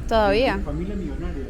Todavía. Familia millonaria.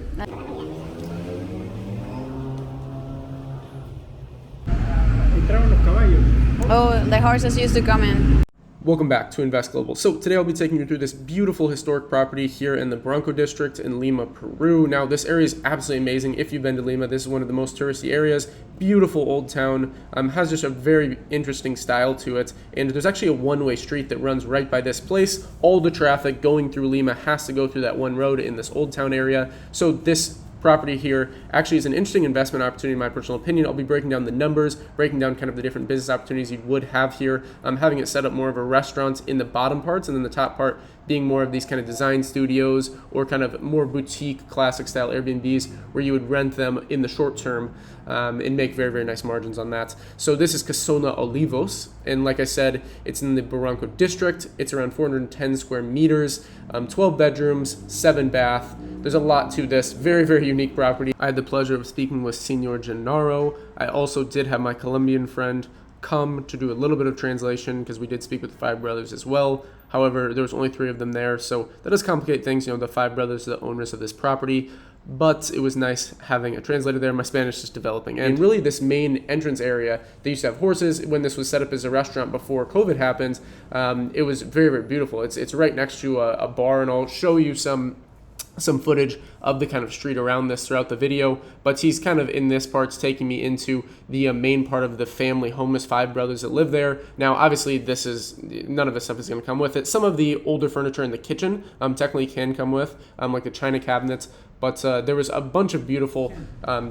Entraron los caballos. Oh, the horses used to come in. Welcome back to Invest Global. So today I'll be taking you through this beautiful historic property here in the Barranco district in Lima, Peru. Now this area is absolutely amazing. If you've been to Lima, this is one of the most touristy areas. Beautiful old town, has just a very interesting style to it. And there's actually a one-way street that runs right by this place. All the traffic going through Lima has to go through that one road in this old town area. So this property here actually is an interesting investment opportunity in my personal opinion. I'll be breaking down the numbers, breaking down kind of the different business opportunities you would have here. Having it set up more of a restaurant in the bottom parts, and then the top part being more of these kind of design studios or kind of more boutique classic style Airbnbs where you would rent them in the short term and make very, very nice margins on that. So this is CASONA Olivos, and like I said, it's in the Barranco district. It's around 410 square meters, 12 bedrooms, 7 bath. There's a lot to this. Very, very unique property. I had the pleasure of speaking with Senor Gennaro. I also did have my Colombian friend come to do a little bit of translation because we did speak with the 5 brothers as well. However, there was only 3 of them there, so that does complicate things. You know, the 5 brothers are the owners of this property, but it was nice having a translator there. My Spanish is developing. And really this main entrance area, they used to have horses. When this was set up as a restaurant before COVID happened, it was very, very beautiful. It's right next to a bar, and I'll show you some footage of the kind of street around this throughout the video, but he's kind of in this part's taking me into the main part of the family home. There's 5 brothers that live there. Now, obviously, none of this stuff is going to come with it. Some of the older furniture in the kitchen technically can come with, like the china cabinets, but there was a bunch of beautiful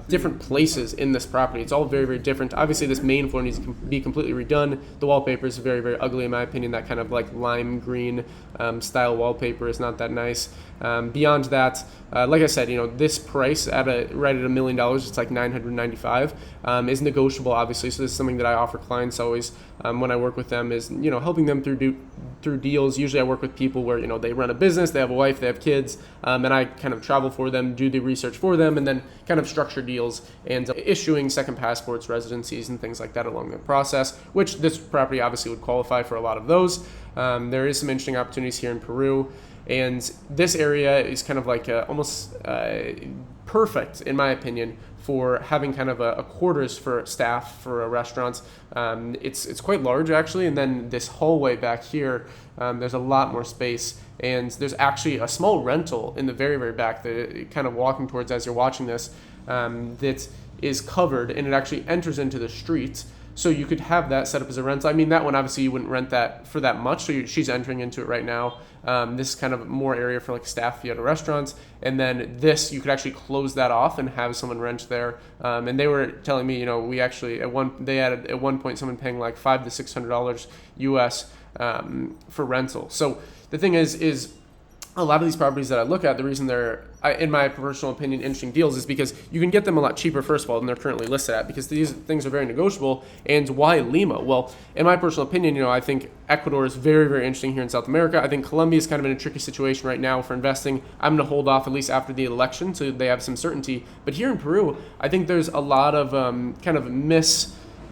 different places in this property. It's all very, very different. Obviously, this main floor needs to be completely redone. The wallpaper is very, very ugly in my opinion. That kind of like lime green style wallpaper is not that nice. Beyond that, like I said, you know, this price right at $1 million, it's like 995, is negotiable, obviously. So this is something that I offer clients always when I work with them, is, you know, helping them through deals. Usually I work with people where, you know, they run a business, they have a wife, they have kids, and I kind of travel for them, do the research for them, and then kind of structure deals and issuing second passports, residencies, and things like that along the process, which this property obviously would qualify for a lot of those. There is some interesting opportunities here in Peru. And this area is kind of like almost perfect, in my opinion, for having kind of a quarters for staff for a restaurant. It's quite large, actually. And then this hallway back here, there's a lot more space. And there's actually a small rental in the very, very back that you're kind of walking towards as you're watching this, that is covered, and it actually enters into the street. So you could have that set up as a rental. I mean, that one, obviously, you wouldn't rent that for that much. So she's entering into it right now. This is kind of more area for like staff if you had a restaurant. And then this, you could actually close that off and have someone rent there. And they were telling me, you know, we actually, they added at one point someone paying like $500 to $600 US for rental. So the thing is a lot of these properties that I look at, the reason they're, in my personal opinion, interesting deals is because you can get them a lot cheaper, first of all, than they're currently listed at, because these things are very negotiable. And why Lima? Well, in my personal opinion, you know, I think Ecuador is very, very interesting here in South America. I think Colombia is kind of in a tricky situation right now for investing. I'm going to hold off at least after the election so they have some certainty. But here in Peru, I think there's a lot of kind of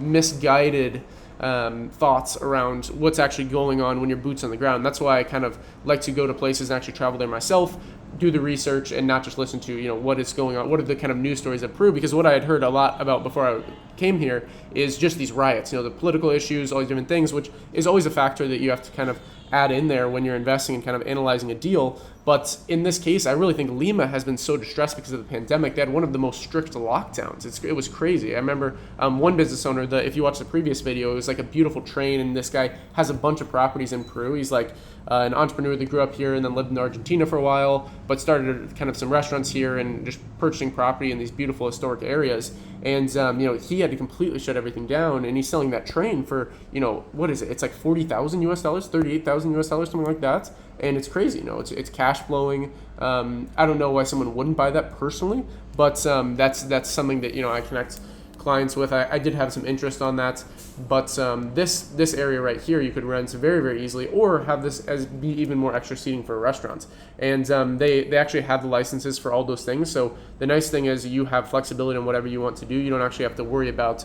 misguided thoughts around what's actually going on when your boots on the ground. That's why I kind of like to go to places and actually travel there myself, do the research, and not just listen to, you know, what is going on, what are the kind of news stories of Peru, because what I had heard a lot about before I came here is just these riots, you know, the political issues, all these different things, which is always a factor that you have to kind of add in there when you're investing and kind of analyzing a deal. But in this case, I really think Lima has been so distressed because of the pandemic. They had one of the most strict lockdowns. It was crazy. I remember one business owner, if you watch the previous video, it was like a beautiful train, and this guy has a bunch of properties in Peru. He's like an entrepreneur that grew up here and then lived in Argentina for a while, but started kind of some restaurants here and just purchasing property in these beautiful historic areas. And, you know, he had to completely shut everything down, and he's selling that train for, you know, what is it? It's like $40,000 US dollars, $38,000 US dollars, something like that. And it's crazy, you know, it's cash flowing. I don't know why someone wouldn't buy that personally, but that's something that, you know, I connect clients with. I did have some interest on that, but this area right here you could rent very, very easily, or have this as be even more extra seating for a restaurant. And they actually have the licenses for all those things. So the nice thing is you have flexibility on whatever you want to do. You don't actually have to worry about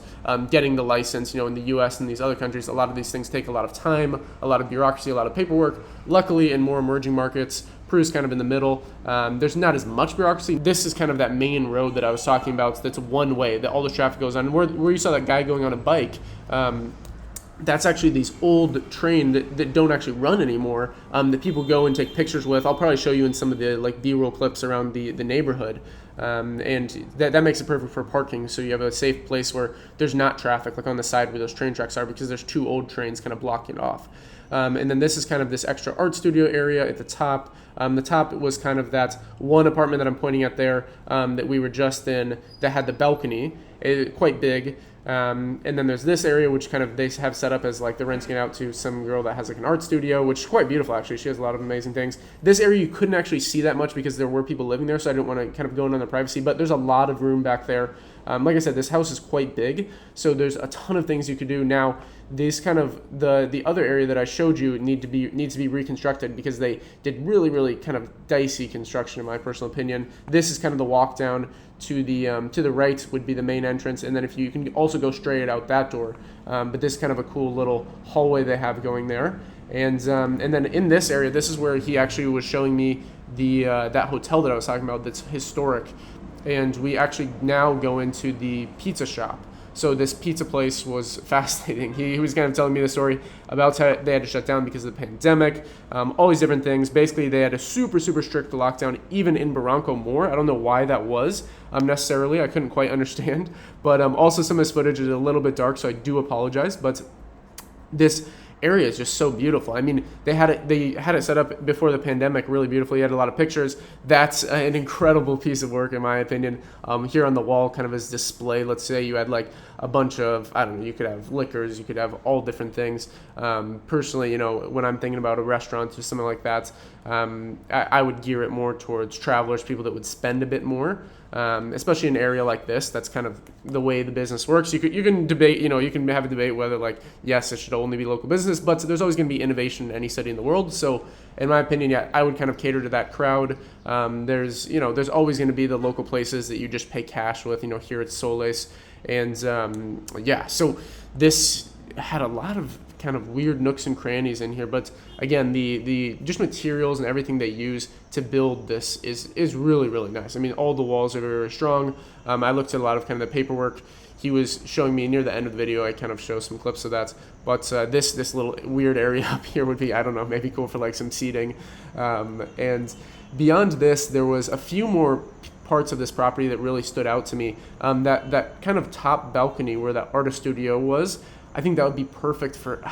getting the license. You know, in the U.S. and these other countries, a lot of these things take a lot of time, a lot of bureaucracy, a lot of paperwork. Luckily, in more emerging markets, Peru's kind of in the middle. There's not as much bureaucracy. This is kind of that main road that I was talking about that's one way, that all the traffic goes on. Where you saw that guy going on a bike, that's actually these old train that don't actually run anymore, that people go and take pictures with. I'll probably show you in some of the like B-roll clips around the neighborhood. And that makes it perfect for parking. So you have a safe place where there's not traffic, like on the side where those train tracks are, because there's two old trains kind of blocking it off. And then this is kind of this extra art studio area at the top. The top was kind of that one apartment that I'm pointing at there, that we were just in, that had the balcony, quite big. And then there's this area, which kind of they have set up as like they're renting it out to some girl that has like an art studio, which is quite beautiful actually. She has a lot of amazing things. This area you couldn't actually see that much because there were people living there, so I didn't want to kind of go in on their privacy, but there's a lot of room back there. Like I said, this house is quite big, so there's a ton of things you could do. Now, these kind of the other area that I showed you needs to be reconstructed because they did really kind of dicey construction in my personal opinion. This is kind of the walk down to the right would be the main entrance, and then if you can also go straight out that door. But this is kind of a cool little hallway they have going there. And then in this area, this is where he actually was showing me that hotel that I was talking about that's historic. And we actually now go into the pizza shop. So this pizza place was fascinating. He was kind of telling me the story about how they had to shut down because of the pandemic, all these different things. Basically, they had a super strict lockdown, even in Barranco more. I don't know why that was necessarily. I couldn't quite understand. But also some of this footage is a little bit dark, so I do apologize. But this area is just so beautiful. I mean, they had it set up before the pandemic really beautifully. You had a lot of pictures. That's an incredible piece of work in my opinion. Here on the wall, kind of as display, let's say you had like a bunch of, I don't know, you could have liquors, you could have all different things. Personally, when I'm thinking about a restaurant or something like that, I would gear it more towards travelers, people that would spend a bit more. Especially in an area like this, that's kind of the way the business works. You can debate, you can have a debate whether like, yes, it should only be local business, but there's always going to be innovation in any city in the world. So in my opinion, yeah, I would kind of cater to that crowd. There's always going to be the local places that you just pay cash with, here at Soles. And so this had a lot of kind of weird nooks and crannies in here, but again, the just materials and everything they use to build this is really nice. I mean, all the walls are very strong. I looked at a lot of kind of the paperwork he was showing me near the end of the video. I kind of show some clips of that, but this little weird area up here would be, I don't know, maybe cool for like some seating. And beyond this, there was a few more parts of this property that really stood out to me. That kind of top balcony where that artist studio was, I think that would be perfect for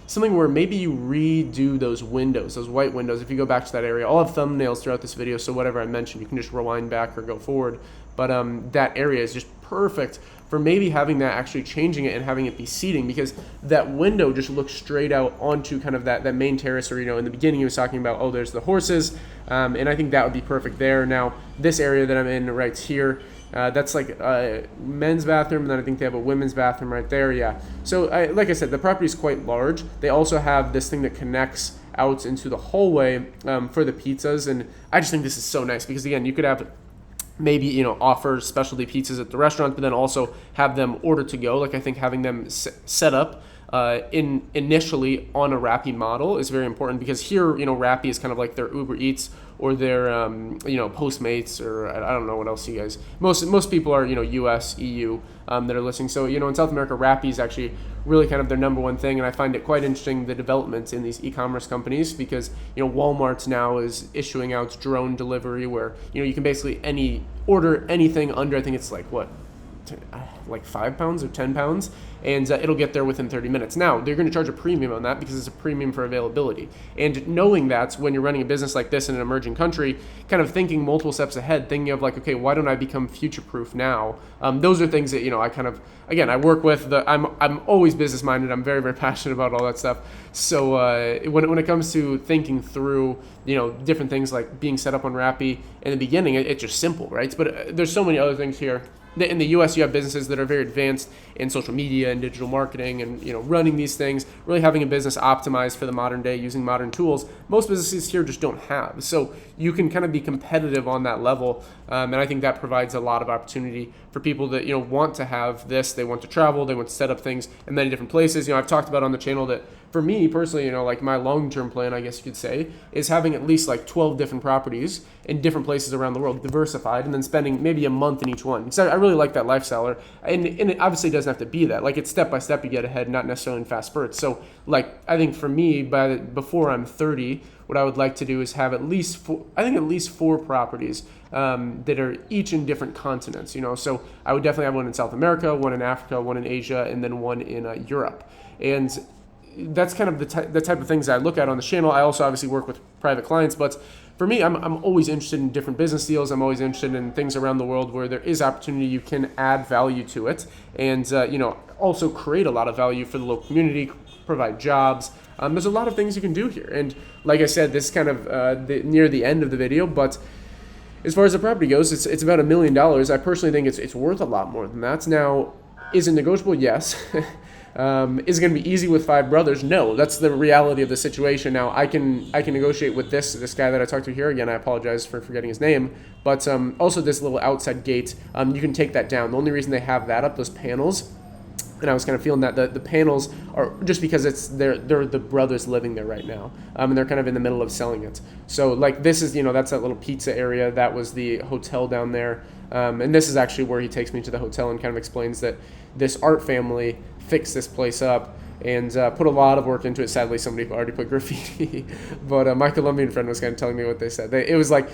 something where maybe you redo those windows, those white windows. If you go back to that area, I'll have thumbnails throughout this video, so whatever I mentioned, you can just rewind back or go forward. But that area is just perfect for maybe having that, actually changing it and having it be seating, because that window just looks straight out onto kind of that main terrace, or in the beginning he was talking about, there's the horses, and I think that would be perfect there. Now, this area that I'm in right here, that's like a men's bathroom, and then I think they have a women's bathroom right there. Yeah. So like I said, the property is quite large. They also have this thing that connects out into the hallway for the pizzas, and I just think this is so nice because, again, you could have maybe offer specialty pizzas at the restaurant, but then also have them order to go. Like, I think having them set up initially on a Rappi model is very important, because here Rappi is kind of like their Uber Eats or their Postmates, or I don't know what else you guys, most people are US, EU that are listening. So in South America, Rappi is actually really kind of their number one thing, and I find it quite interesting, the developments in these e-commerce companies, because Walmart now is issuing out drone delivery where you can basically order anything under, I think it's like like 5 pounds or 10 pounds, and it'll get there within 30 minutes. Now, they're going to charge a premium on that because it's a premium for availability. And knowing that, when you're running a business like this in an emerging country, kind of thinking multiple steps ahead, thinking of like, okay, why don't I become future-proof now? Those are things that, I kind of, again, I work with. I'm always business-minded. I'm very, very passionate about all that stuff. So when it comes to thinking through, different things like being set up on Rappi in the beginning, it's just simple, right? But there's so many other things here. In the US, you have businesses that are very advanced in social media and digital marketing and, running these things, really having a business optimized for the modern day using modern tools. Most businesses here just don't have. So you can kind of be competitive on that level. And I think that provides a lot of opportunity for people that, want to have this. They want to travel. They want to set up things in many different places. I've talked about on the channel that for me personally, like my long-term plan, I guess you could say, is having at least like 12 different properties in different places around the world, diversified, and then spending maybe a month in each one. Because I really like that lifestyle. And it obviously doesn't have to be that. Like, it's step by step you get ahead, not necessarily in fast spurts. So like, I think for me, before I'm 30, what I would like to do is have at least four properties that are each in different continents. So I would definitely have one in South America, one in Africa, one in Asia, and then one in Europe. And that's kind of the type of things that I look at on the channel. I also obviously work with private clients, but for me, I'm always interested in different business deals. I'm always interested in things around the world where there is opportunity, you can add value to it, and also create a lot of value for the local community, provide jobs. There's a lot of things you can do here, and like I said, this is kind of near the end of the video, but as far as the property goes, it's about $1 million. I personally think it's worth a lot more than that. Now, is it negotiable? Yes. Is it going to be easy with 5 brothers? No, that's the reality of the situation. Now, I can negotiate with this guy that I talked to here. Again, I apologize for forgetting his name. But also this little outside gate, you can take that down. The only reason they have that up, those panels, and I was kind of feeling that the panels are just because they're the brothers living there right now, and they're kind of in the middle of selling it. So like this is, that's that little pizza area. That was the hotel down there, and this is actually where he takes me to the hotel and kind of explains that this art family fixed this place up and put a lot of work into it. Sadly, somebody already put graffiti, but my Colombian friend was kind of telling me what they said. It was like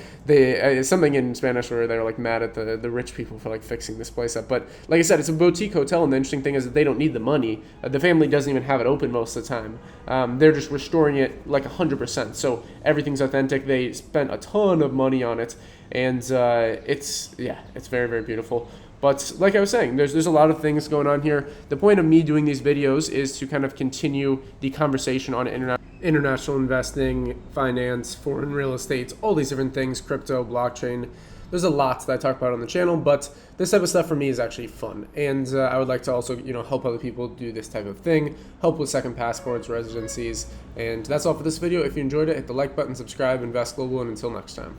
something in Spanish where they were like mad at the rich people for like fixing this place up. But like I said, it's a boutique hotel, and the interesting thing is that they don't need the money. The family doesn't even have it open most of the time. They're just restoring it like 100%. So everything's authentic. They spent a ton of money on it, and it's very, very beautiful. But like I was saying, there's a lot of things going on here. The point of me doing these videos is to kind of continue the conversation on international investing, finance, foreign real estate, all these different things, crypto, blockchain. There's a lot that I talk about on the channel, but this type of stuff for me is actually fun. And I would like to also, help other people do this type of thing, help with second passports, residencies. And that's all for this video. If you enjoyed it, hit the like button, subscribe, invest global, and until next time.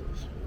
Yes.